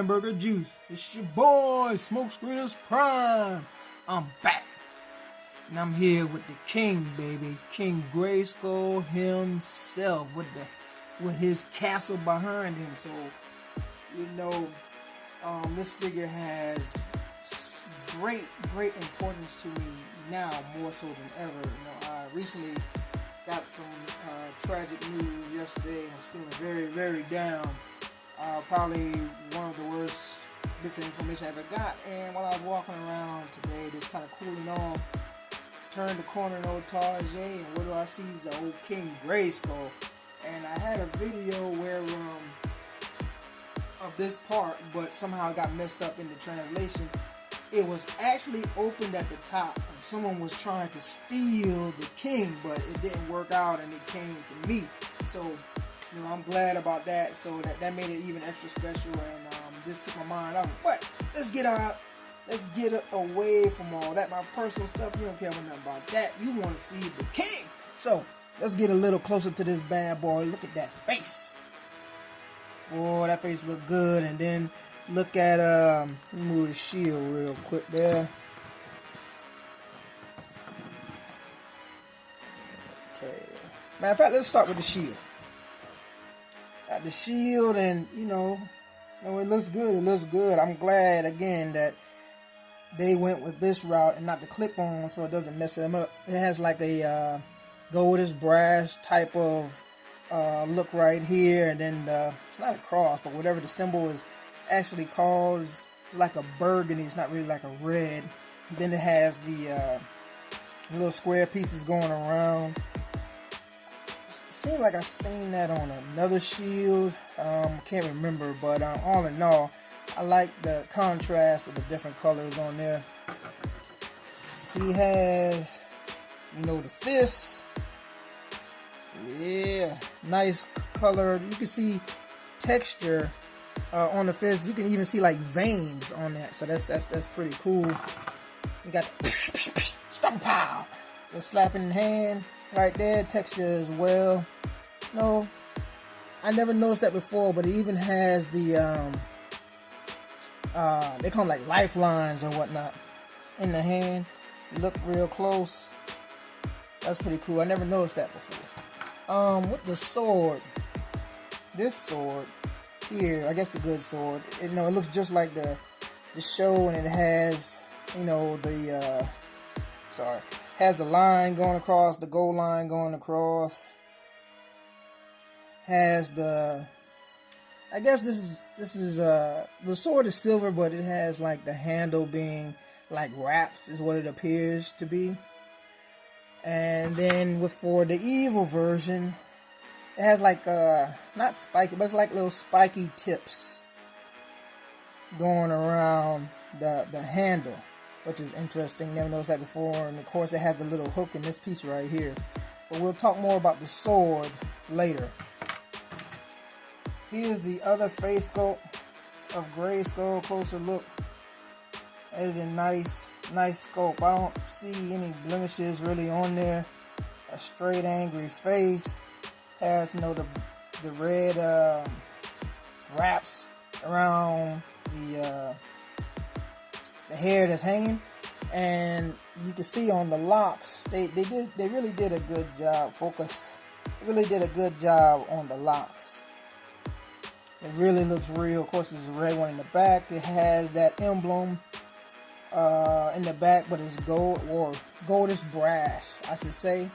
hamburger juice. It's your boy, Smokescreeners Prime. I'm back. And I'm here with the king, baby. King Grayskull himself with his castle behind him. So, you know, this figure has great importance to me now, more so than ever. You know, I recently got some tragic news yesterday. I was feeling very down. Probably one of the worst bits of information I ever got. And while I was walking around today, just kind of cooling off, turned the corner in old Target, and what do I see? Is the old King Grayskull. And I had a video where of this part, but somehow it got messed up in the translation. It was actually opened at the top, and someone was trying to steal the king, but it didn't work out, and it came to me. So, you know, I'm glad about that. So that made it even extra special, and this took my mind off. But let's get away from all that. My personal stuff, you don't care about nothing about that. You want to see the king. So let's get a little closer to this bad boy. Look at that face. Boy, that face look good. And then look at let me move the shield real quick there. Okay. Matter of fact, let's start with the shield. Got the shield, and you know, it looks good. It looks good. I'm glad again that they went with this route and not the clip-on, so it doesn't mess them up. It has like a goldish brass type of look right here, and then it's not a cross, but whatever the symbol is actually called, it's like a burgundy. It's not really like a red. Then it has the little square pieces going around. Seems like I seen that on another shield. Can't remember, but all in all, I like the contrast of the different colors on there. He has, you know, the fists. Yeah, nice color. You can see texture on the fist. You can even see like veins on that. So that's pretty cool. You got the stomp pow, the slapping hand right there. Texture as well. No, I never noticed that before, but it even has the they call them like lifelines or whatnot in the hand. Look real close. That's pretty cool. I never noticed that before. With the sword, this sword here, I guess the good sword, it looks just like the show, and it has, you know, the has the line going across, the gold line going across. Has the, I guess this is the sword is silver, but it has like the handle being like wraps is what it appears to be. And then for the evil version, it has like not spiky, but it's like little spiky tips going around the handle, which is interesting. Never noticed that before. And of course, it has the little hook in this piece right here. But we'll talk more about the sword later. Here's the other face sculpt of Grayskull. Closer look. That is a nice sculpt. I don't see any blemishes really on there. A straight angry face. Has, you know, the red wraps around the hair that's hanging, and you can see on the locks they really did a good job. Focus. They really did a good job on the locks. It really looks real. Of course, there's a red one in the back. It has that emblem in the back, but it's gold or goldish brass, I should say.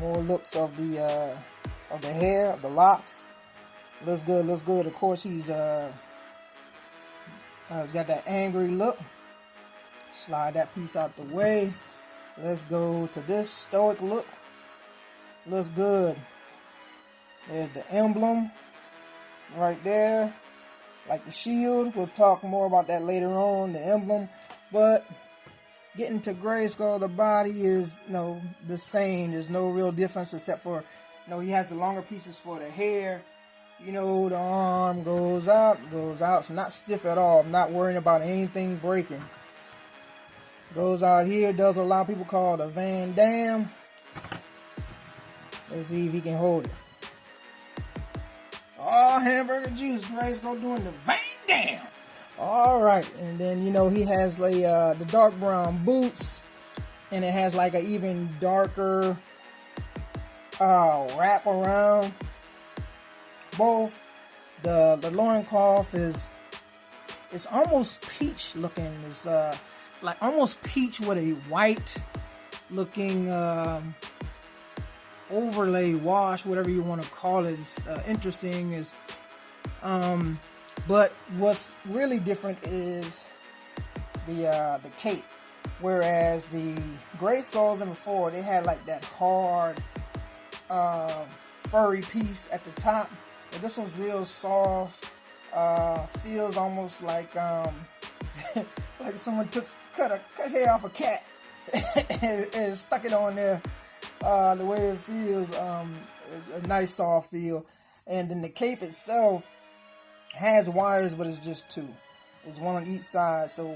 More looks of the hair, of the locks. Looks good. Looks good. Of course, he's got that angry look. Slide that piece out the way. Let's go to this stoic look. Looks good. There's the emblem right there, like the shield. We'll talk more about that later on, the emblem. But getting to Grayskull, the body is, you know, the same. There's no real difference except for, you know, he has the longer pieces for the hair. You know, the arm goes out. So not stiff at all. I'm not worrying about anything breaking. Goes out here, does what a lot of people call the Van Damme. Let's see if he can hold it. Oh, hamburger juice. Grayskull doing the vein down. All right, and then he has the dark brown boots, and it has like an even darker wrap around both. The loincloth it's almost peach looking. It's like almost peach with a white looking overlay wash, whatever you want to call it. It's interesting is but what's really different is the cape. Whereas the Grayskulls in before, they had like that hard furry piece at the top, but this one's real soft. Feels almost like like someone cut hair off a cat and stuck it on there. The way it feels, a nice soft feel. And then the cape itself has wires, but it's just two. It's one on each side. So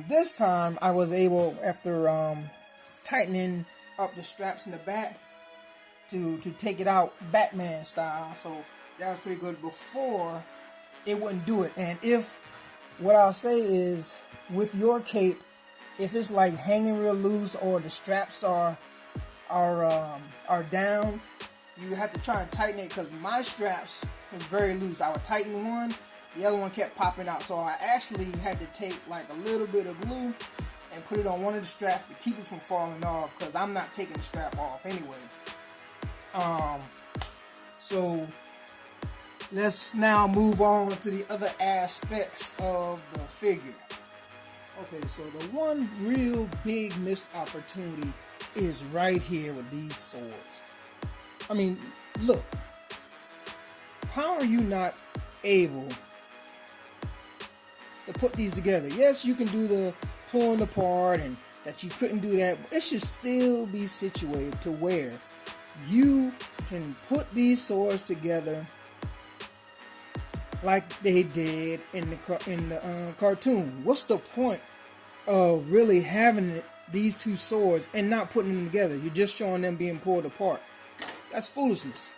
this time I was able, after tightening up the straps in the back, to take it out Batman style. So that was pretty good. Before, it wouldn't do it. And what I'll say is, with your cape, if it's like hanging real loose or the straps are down, you have to try and tighten it, because my straps was very loose. I would tighten one, the other one kept popping out. So I actually had to take like a little bit of glue and put it on one of the straps to keep it from falling off, because I'm not taking the strap off anyway. So let's now move on to the other aspects of the figure. Okay, so the one real big missed opportunity is right here with these swords. I mean, look, how are you not able to put these together? Yes, you can do the pulling apart, and that you couldn't do that, but it should still be situated to where you can put these swords together like they did in the cartoon. What's the point of really having these two swords and not putting them together? You're just showing them being pulled apart. That's foolishness.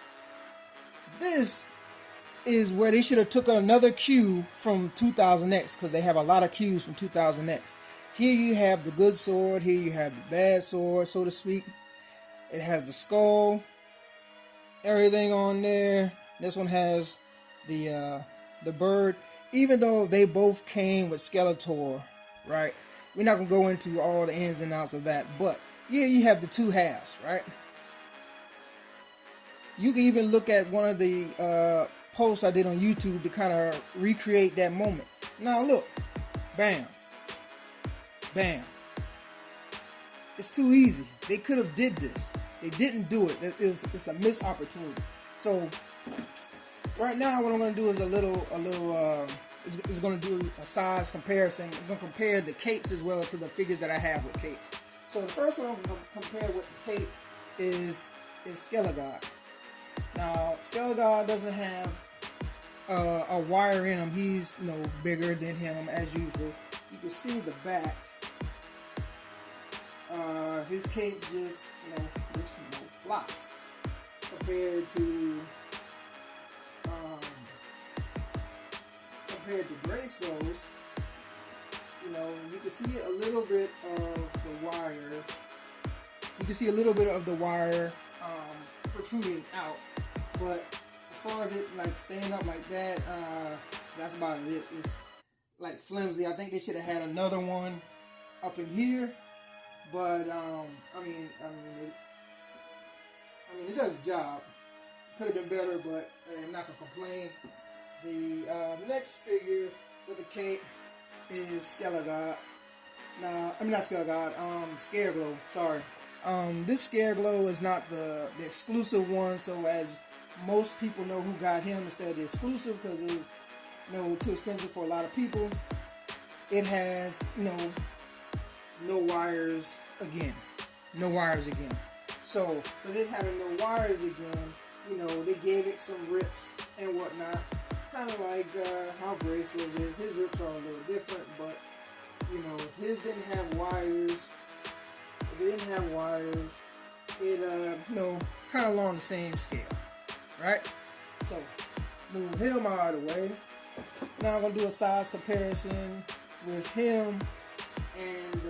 This is where they should have took another cue from 2000X, because they have a lot of cues from 2000X. Here you have the good sword, here you have the bad sword, so to speak. It has the skull, everything on there. This one has the bird. Even though they both came with Skeletor, right? We're not gonna go into all the ins and outs of that, but yeah, you have the two halves, right? You can even look at one of the posts I did on YouTube to kind of recreate that moment. Now look, bam, bam. It's too easy. They could have did this. They didn't do it. It's a missed opportunity. So right now, what I'm going to do is is going to do a size comparison. I'm going to compare the capes as well to the figures that I have with capes. So the first one I'm going to compare with the cape is Skelegod. Now, Skelegod doesn't have a wire in him. He's bigger than him as usual. You can see the back. His cape just flops compared to Grayskull's. You can see a little bit of the wire. You can see a little bit of the wire protruding out, but as far as it like staying up like that, that's about it. It's like flimsy. I think they should have had another one up in here, but it does the job. Could have been better, but I'm not gonna complain. The next figure with the cape is Skelegod. Not Skelegod. Scareglow. Sorry. This Scareglow is not the exclusive one, so as most people know who got him instead of the exclusive, because it was too expensive for a lot of people. It has no wires again. No wires again. So with it having no wires again, they gave it some rips and whatnot. Kind of like how Grayskull is. His rips are a little different, but if his didn't have wires, it kind of along the same scale, right? So move him out of the way. Now I'm gonna do a size comparison with him and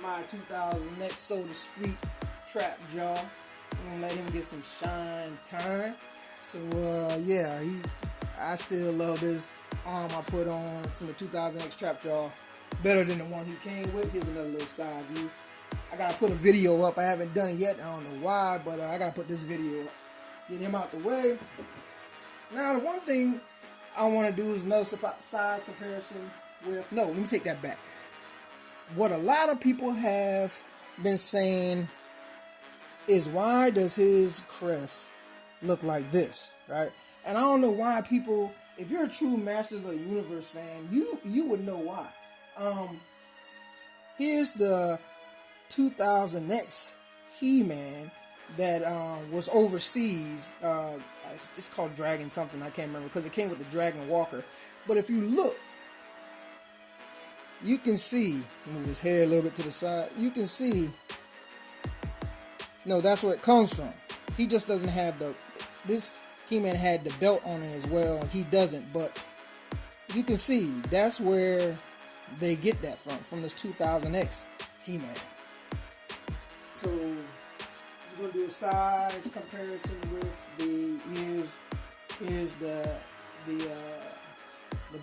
my 2000X, so to speak, trap jaw. I'm gonna let him get some shine time. So yeah, I still love this arm I put on from the 2000X trap jaw better than the one he came with. Here's another little side view. I gotta put a video up. I haven't done it yet. I don't know why, but I gotta put this video up. Get him out the way. Now the one thing I want to do is another size comparison with. No, let me take that back. What a lot of people have been saying is, why does his crest look like this, right? And I don't know why people, if you're a true Masters of the Universe fan, you would know why. Here's the 2000X He-Man that was overseas. It's called Dragon something, I can't remember, because it came with the Dragon Walker. But if you look, you can see, move his hair a little bit to the side, you can see, no, that's where it comes from. He just doesn't have this He-Man had the belt on it as well. He doesn't, but you can see that's where they get that from this 2000X He-Man. So we're gonna do a size comparison with here's the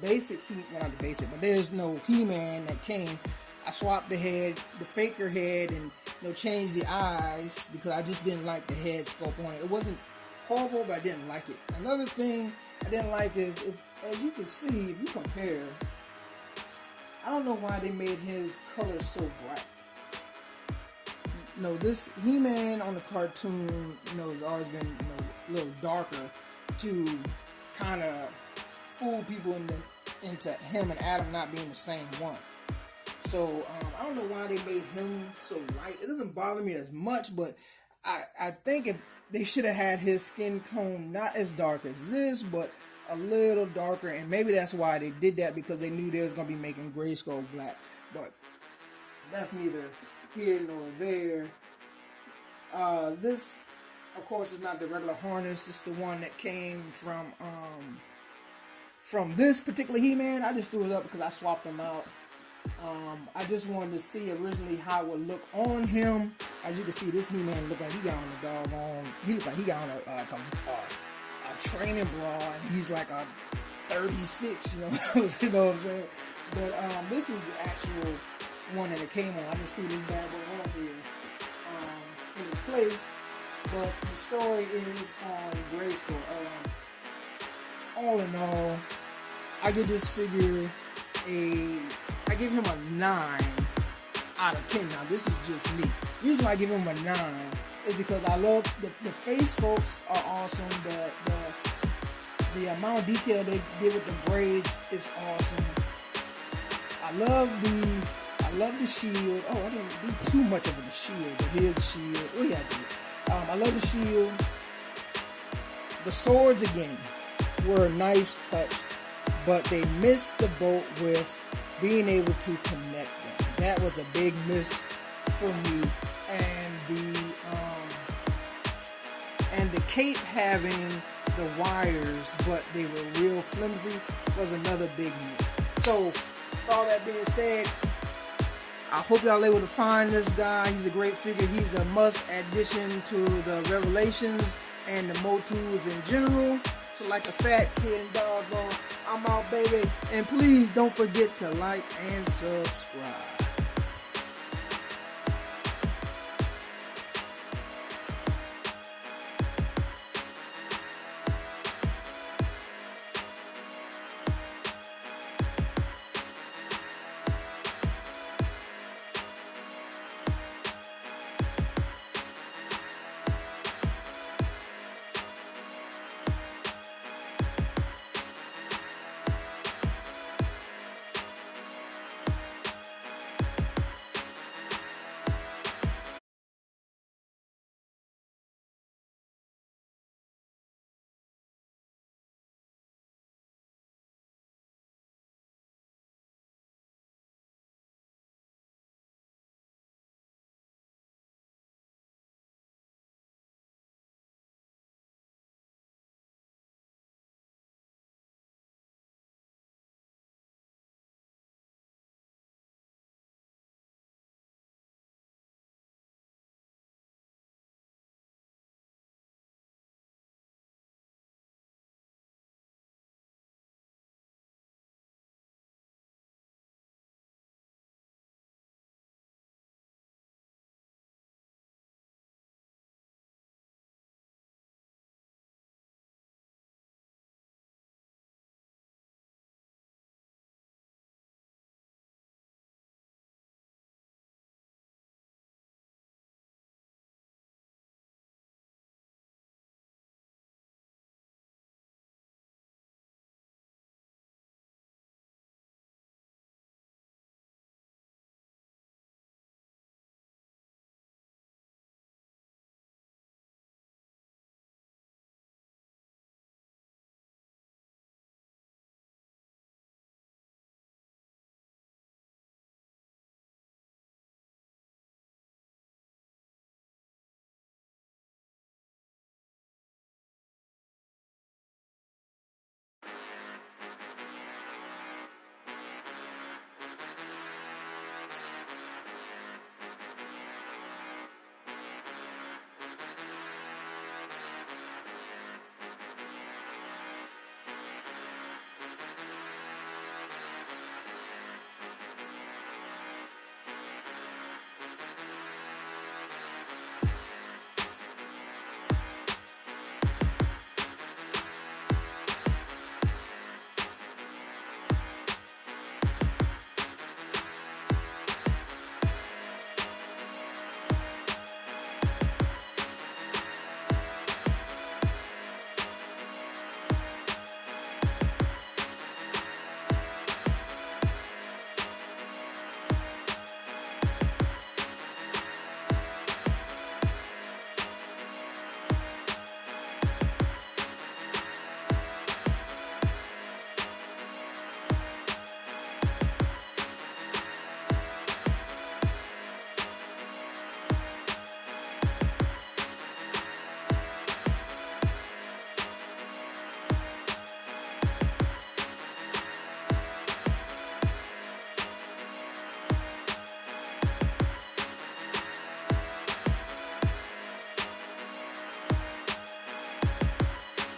basic well, not the basic, but there's no He-Man that came. I swapped the head, the faker head, and changed the eyes because I just didn't like the head sculpt on it. It wasn't horrible, but I didn't like it. Another thing I didn't like is, as you can see, if you compare, I don't know why they made his color so bright. No, this He-Man on the cartoon, has always been a little darker to kind of fool people into him and Adam not being the same one. So I don't know why they made him so light. It doesn't bother me as much, but I think if they should have had his skin tone not as dark as this, but a little darker, and maybe that's why they did that, because they knew they was gonna be making Grayskull black. But that's neither here nor there. This, of course, is not the regular harness. It's the one that came from this particular He-Man. I just threw it up because I swapped them out. I just wanted to see originally how it would look on him. As you can see, this He-Man look like he got on a doggone. He look like he got on a training bra, and he's like a 36. You know what I'm saying? But this is the actual one that it came on. I just threw this bad boy on here in its place. But the story is on Grayskull. All in all, I give this figure I give him a 9 out of 10. Now this is just me. The reason why I give him a 9 is because I love the face sculpts are awesome. The amount of detail they did with the braids is awesome. I love the shield. Oh, I didn't do too much of the shield, but here's the shield. Oh yeah, I did. I love the shield. The swords again were a nice touch, but they missed the boat with being able to connect them. That was a big miss for me. And the cape having the wires, but they were real flimsy, was another big miss. So, with all that being said, I hope y'all able to find this guy. He's a great figure. He's a must addition to the Revelations and the Motus in general. So like a fat kid and dog, I'm out, baby. And please don't forget to like and subscribe.